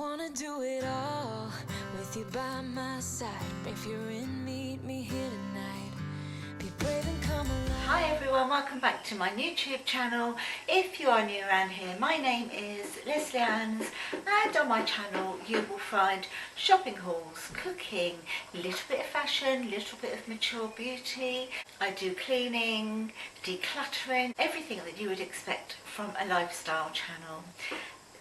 wanna do it all with you by my side. If you're in, meet me here tonight. Be brave and come alive. Hi everyone, welcome back to my YouTube channel. If you are new around here, my name is Lesleyanne, and on my channel you will find shopping hauls, cooking, a little bit of fashion, a little bit of mature beauty. I do cleaning, decluttering, everything that you would expect from a lifestyle channel.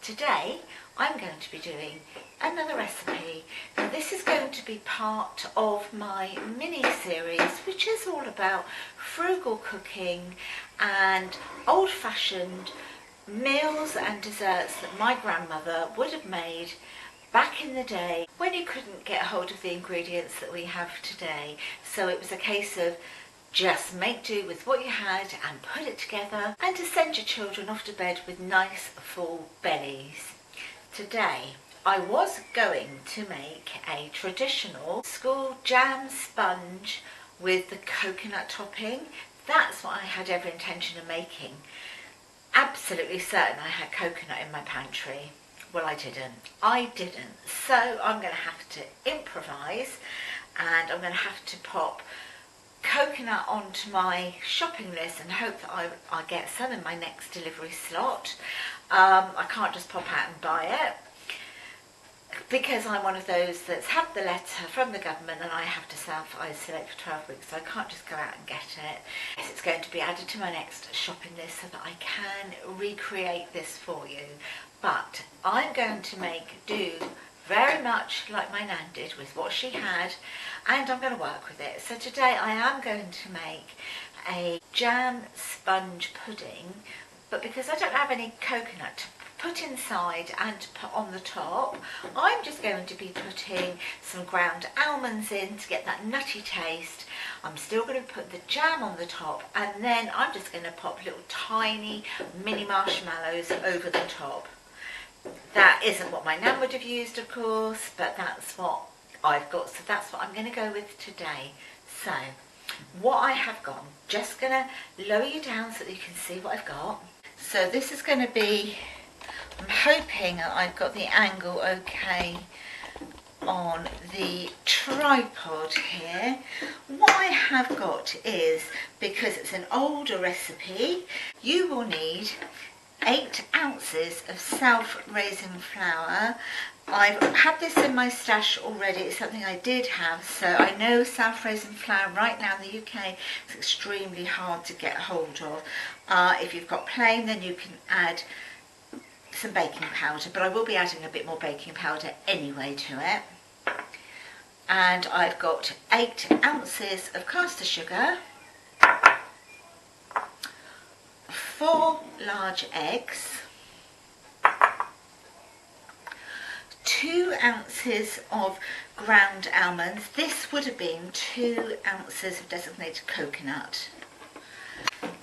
Today I'm going to be doing another recipe. Now this is going to be part of my mini series, which is all about frugal cooking and old-fashioned meals and desserts that my grandmother would have made back in the day when you couldn't get hold of the ingredients that we have today. So it was a case of just make do with what you had and put it together, and to send your children off to bed with nice full bellies. Today I was going to make a traditional school jam sponge with the coconut topping. That's what I had every intention of making. Absolutely certain I had coconut in my pantry. Well, I didn't. So I'm going to have to improvise, and I'm going to have to pop coconut onto my shopping list and hope that I get some in my next delivery slot. I can't just pop out and buy it, because I'm one of those that's had the letter from the government and I have to self-isolate for 12 weeks, so I can't just go out and get it. It's going to be added to my next shopping list so that I can recreate this for you. But I'm going to make do very much like my nan did with what she had, and I'm going to work with it. So today I am going to make a jam sponge pudding, but because I don't have any coconut to put inside and to put on the top, I'm just going to be putting some ground almonds in to get that nutty taste. I'm still going to put the jam on the top, and then I'm just going to pop little tiny mini marshmallows over the top. That isn't what my nan would have used, of course, but that's what I've got, so that's what I'm going to go with today. So what I have got, I'm just going to lower you down so that you can see what I've got. So this is going to be, I'm hoping that I've got the angle okay on the tripod here. What I have got is, because it's an older recipe, you will need 8 ounces of self-raising flour. I've had this in my stash already. It's something I did have, so I know self-raising flour right now in the UK is extremely hard to get hold of. If you've got plain, then you can add some baking powder, but I will be adding a bit more baking powder anyway to it. And I've got 8 ounces of caster sugar, 4 large eggs, 2 ounces of ground almonds. This would have been 2 ounces of designated coconut.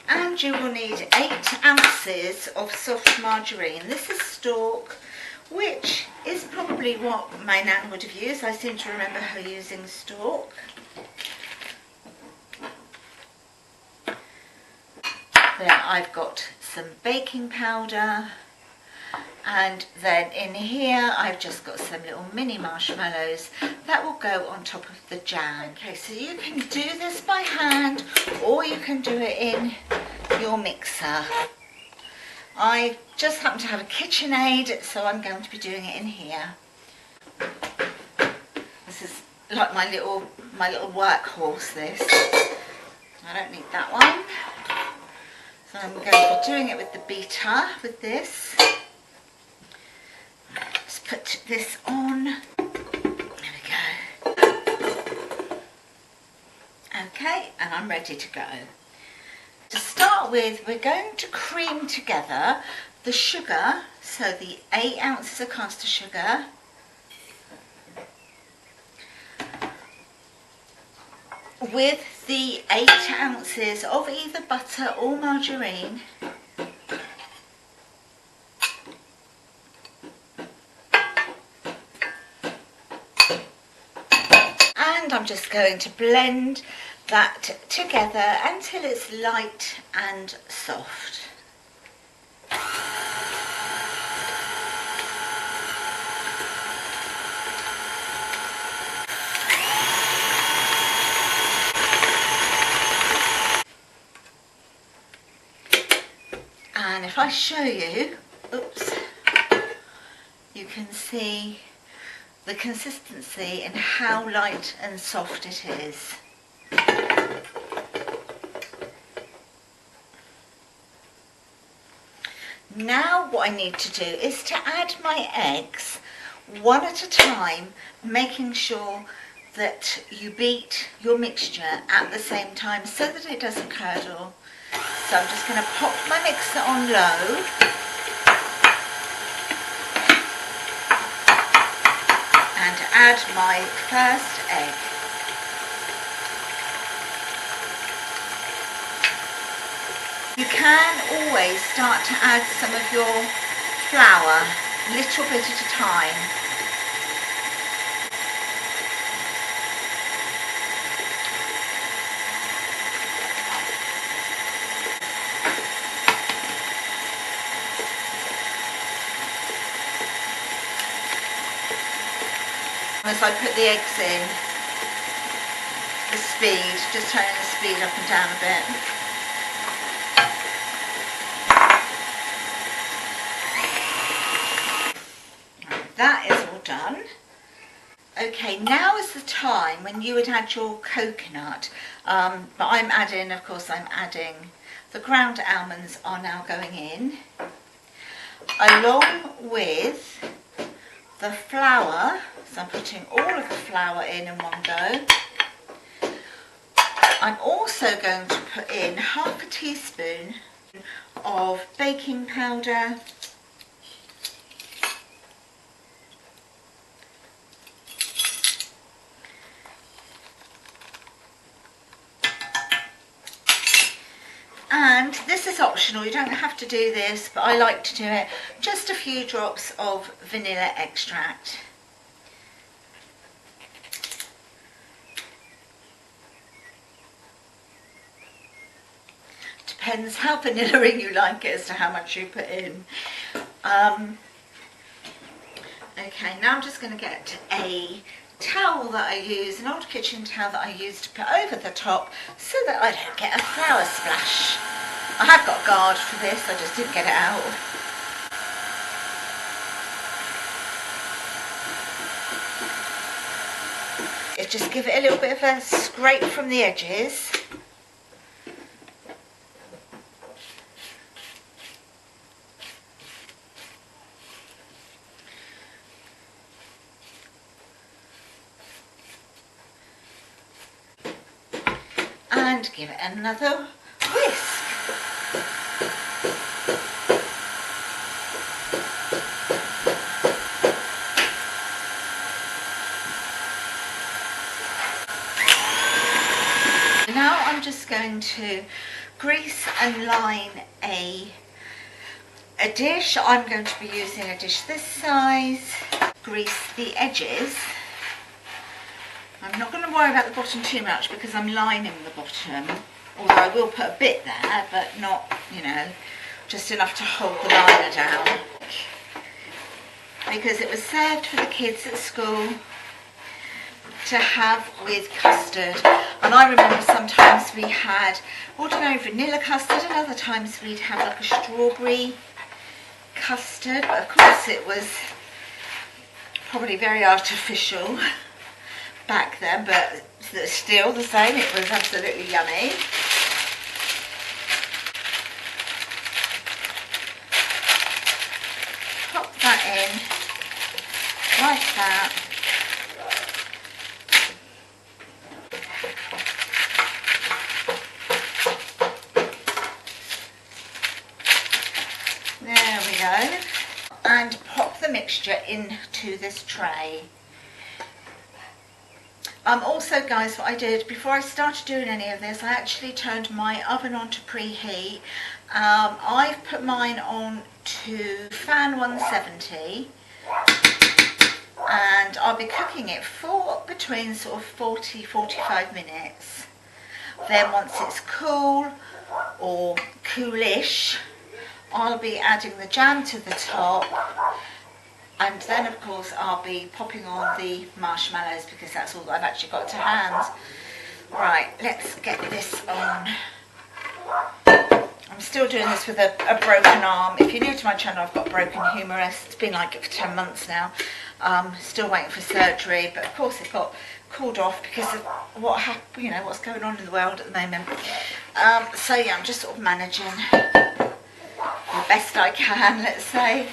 And you will need 8 ounces of soft margarine. This is stalk, which is probably what my nan would have used. I seem to remember her using stalk. Then I've got some baking powder, and then in here I've just got some little mini marshmallows that will go on top of the jam. Okay, so you can do this by hand or you can do it in your mixer. I just happen to have a KitchenAid, so I'm going to be doing it in here. This is like my little workhorse, this. I don't need that one. So I'm going to be doing it with the beater, with this. Let's put this on. There we go. Okay, and I'm ready to go. To start with, we're going to cream together the sugar, so the 8 ounces of caster sugar, with the 8 ounces of either butter or margarine, and I'm just going to blend that together until it's light and soft. I show you, oops, you can see the consistency and how light and soft it is. Now what I need to do is to add my eggs one at a time, making sure that you beat your mixture at the same time so that it doesn't curdle. So I'm just going to pop my mixer on low and add my first egg. You can always start to add some of your flour, a little bit at a time. As I put the eggs in, the speed, just turning the speed up and down a bit. That is all done. Okay, now is the time when you would add your coconut, but I'm adding the ground almonds are now going in, along with the flour. So I'm putting all of the flour in one go. I'm also going to put in half a teaspoon of baking powder, and this is optional, you don't have to do this, but I like to do it, just a few drops of vanilla extract. Depends how vanilla-y you like it as to how much you put in. Okay, now I'm just going to get a towel that I use, an old kitchen towel that I use to put over the top so that I don't get a flour splash. I have got a guard for this, I just didn't get it out. Just give it a little bit of a scrape from the edges. And give it another whisk. Now I'm just going to grease and line a dish. I'm going to be using a dish this size. Grease the edges. I'm not going to worry about the bottom too much because I'm lining the bottom, although I will put a bit there, but not, you know, just enough to hold the liner down. Because it was served for the kids at school to have with custard, and I remember sometimes we had ordinary vanilla custard and other times we'd have like a strawberry custard, but of course it was probably very artificial back then, but still the same, it was absolutely yummy. Pop that in like that. There we go. And pop the mixture into this tray. Also guys, what I did before I started doing any of this, I actually turned my oven on to preheat. I've put mine on to fan 170 and I'll be cooking it for between sort of 40-45 minutes. Then once it's cool or coolish, I'll be adding the jam to the top, and then of course I'll be popping on the marshmallows because that's all that I've actually got to hand. Right, let's get this on. I'm still doing this with a broken arm. If you're new to my channel, I've got a broken humerus. It's been like it for 10 months now. Still waiting for surgery, but of course it got called off because of what's going on in the world at the moment. So yeah, I'm just sort of managing the best I can, let's say.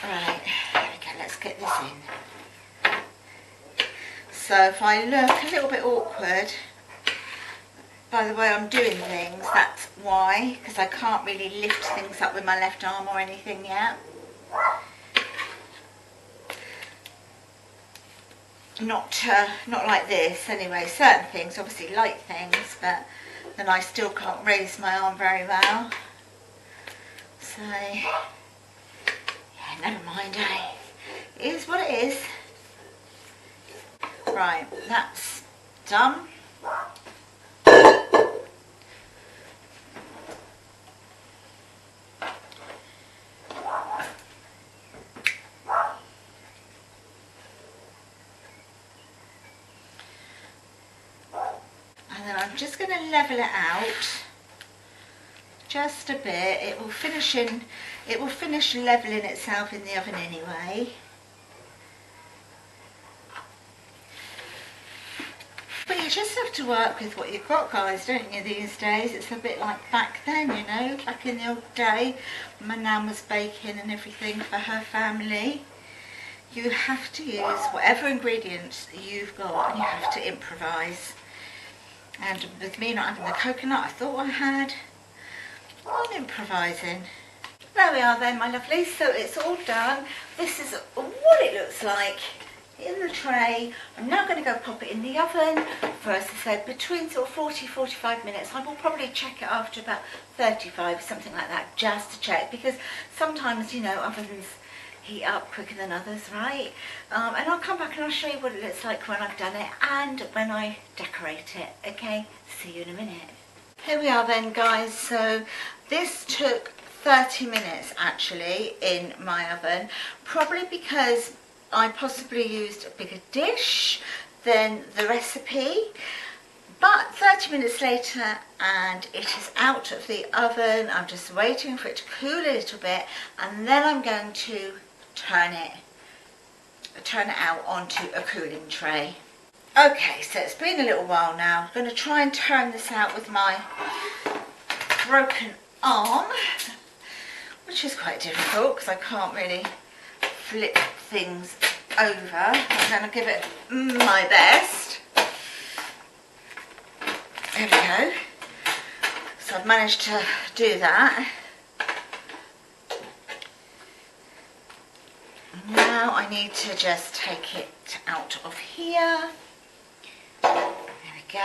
Right, there we go, let's get this in. So if I look a little bit awkward, by the way I'm doing things, that's why, because I can't really lift things up with my left arm or anything yet. Not like this anyway. Certain things, obviously light things, but then I still can't raise my arm very well. So, yeah, never mind, eh? It is what it is. Right, that's done. And then I'm just going to level it out just a bit. It will finish leveling itself in the oven anyway. But you just have to work with what you've got, guys, don't you, these days? It's a bit like back then, you know, back in the old day, my nan was baking and everything for her family. You have to use whatever ingredients you've got and you have to improvise. And with me not having the coconut I thought I had, I'm improvising. There we are then, my lovelies, so it's all done. This is what it looks like in the tray. I'm now going to go pop it in the oven for, as I said, between sort of 40-45 minutes. I will probably check it after about 35, something like that, just to check, because sometimes, you know, ovens heat up quicker than others, right? And I'll come back and I'll show you what it looks like when I've done it and when I decorate it. Okay, see you in a minute. Here we are then, guys. So this took 30 minutes actually in my oven, probably because I possibly used a bigger dish than the recipe. But 30 minutes later and it is out of the oven. I'm just waiting for it to cool a little bit and then I'm going to turn it out onto a cooling tray. Okay, so it's been a little while now. I'm going to try and turn this out with my broken arm, which is quite difficult because I can't really flip things over. I'm going to give it my best. There we go. So I've managed to do that. Now I need to just take it out of here. There we go.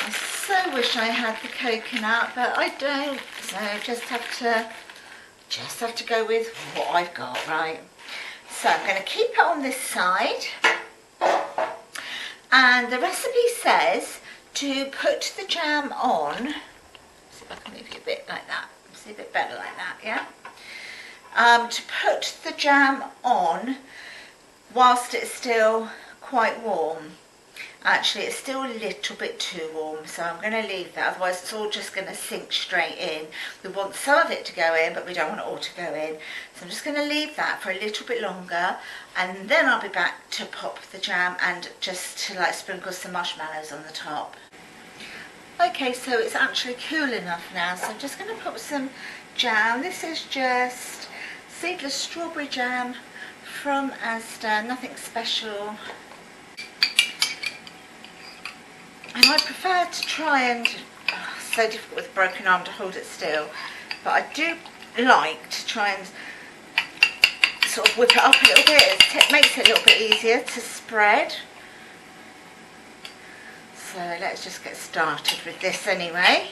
I so wish I had the coconut, but I don't. So just have to go with what I've got, right? So I'm going to keep it on this side. And the recipe says to put the jam on. See if I can move you a bit like that. See a bit better like that, yeah? To put the jam on whilst it's still quite warm. Actually, it's still a little bit too warm, so I'm going to leave that. Otherwise, it's all just going to sink straight in. We want some of it to go in, but we don't want it all to go in. So I'm just going to leave that for a little bit longer, and then I'll be back to pop the jam and just to like sprinkle some marshmallows on the top. Okay, so it's actually cool enough now, so I'm just going to put some jam. This is just seedless strawberry jam from Asda, nothing special. And I prefer to try and, it's so difficult with a broken arm to hold it still, but I do like to try and sort of whip it up a little bit. It makes it a little bit easier to spread. So let's just get started with this anyway.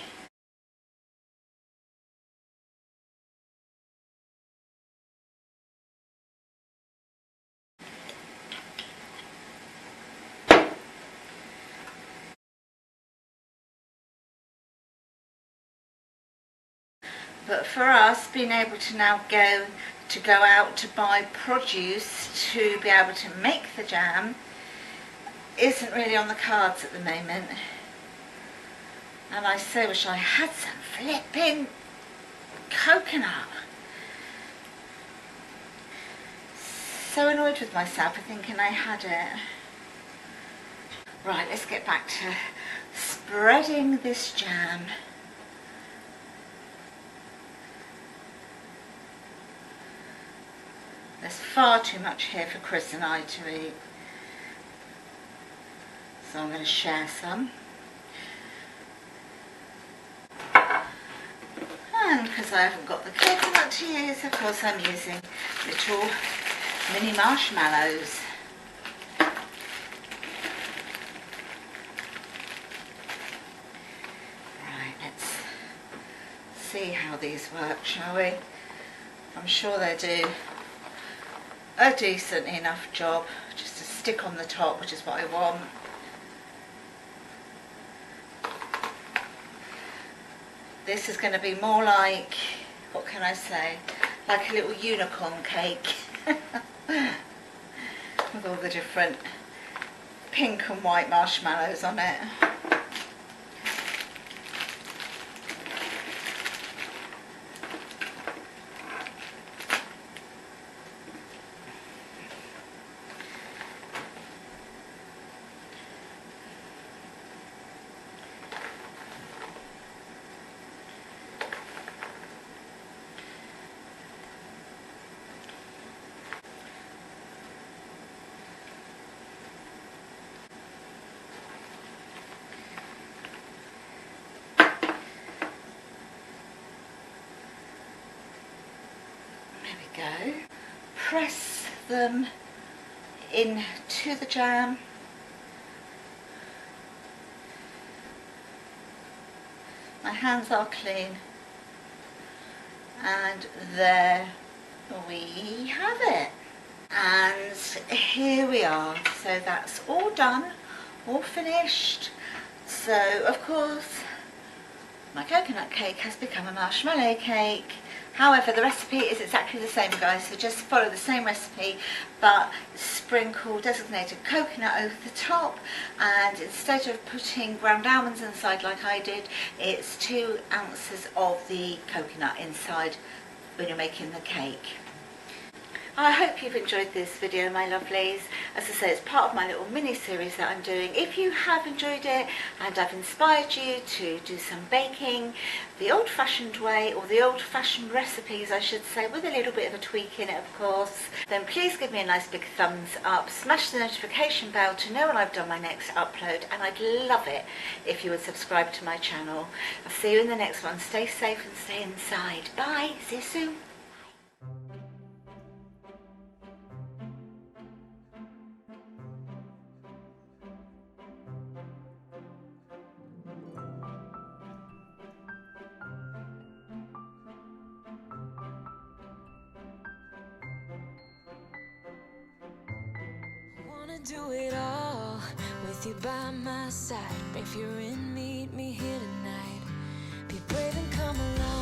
But for us, being able to now go out to buy produce to be able to make the jam isn't really on the cards at the moment. And I so wish I had some flipping coconut. So annoyed with myself for thinking I had it. Right, let's get back to spreading this jam. There's far too much here for Chris and I to eat. So I'm going to share some. And because I haven't got the coconut to use, of course I'm using little mini marshmallows. Right, let's see how these work, shall we? I'm sure they do a decent enough job just to stick on the top, which is what I want. This is going to be more like, what can I say, like a little unicorn cake with all the different pink and white marshmallows on it. Go. Press them into the jam. My hands are clean. And there we have it. And here we are. So that's all done, all finished. So of course my coconut cake has become a marshmallow cake. However, the recipe is exactly the same, guys, so just follow the same recipe, but sprinkle designated coconut over the top, and instead of putting ground almonds inside like I did, it's 2 ounces of the coconut inside when you're making the cake. I hope you've enjoyed this video, my lovelies. As I say, it's part of my little mini series that I'm doing. If you have enjoyed it and I've inspired you to do some baking the old-fashioned way, or the old-fashioned recipes I should say, with a little bit of a tweak in it of course, then please give me a nice big thumbs up, smash the notification bell to know when I've done my next upload, and I'd love it if you would subscribe to my channel. I'll see you in the next one. Stay safe and stay inside. Bye, see you soon. Do it all with you by my side. If you're in, meet me here tonight. Be brave and come along.